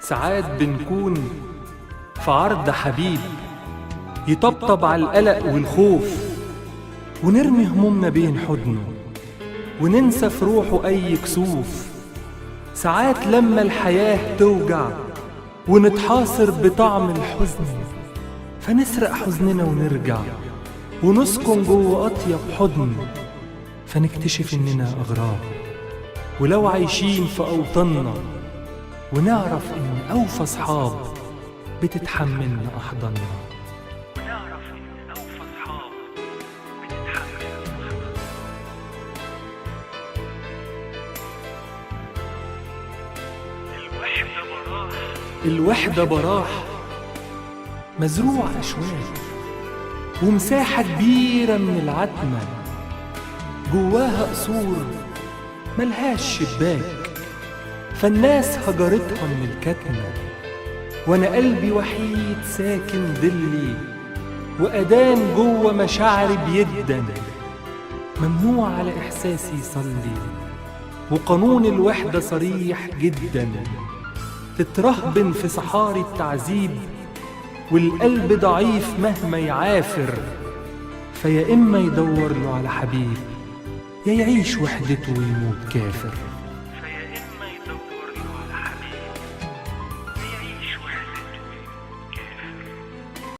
ساعات بنكون في عرض حبيب يطبطب على القلق والخوف، ونرمي همومنا بين حضنه وننسى في روحه أي كسوف. ساعات لما الحياة توجع ونتحاصر بطعم الحزن، فنسرق حزننا ونرجع ونسكن جوه أطيب حضن، فنكتشف إننا أغراب ولو عايشين في أوطاننا، ونعرف إن أوفى صحاب بتتحملنا أحضاننا. الوحدة براح مزروع أشواك ومساحة كبيرة من العتمة، جواها قصور ملهاش شباك، فالناس هجرتها من الكتمة، وأنا قلبي وحيد ساكن ضلي وأدان جوا مشاعري بيدن. ممنوع على إحساسي يصلي، وقانون الوحدة صريح جدا، تترهبن في صحاري التعذيب، والقلب ضعيف مهما يعافر، فيا إما يدور له على حبيب، يا يعيش وحدته ويموت كافر.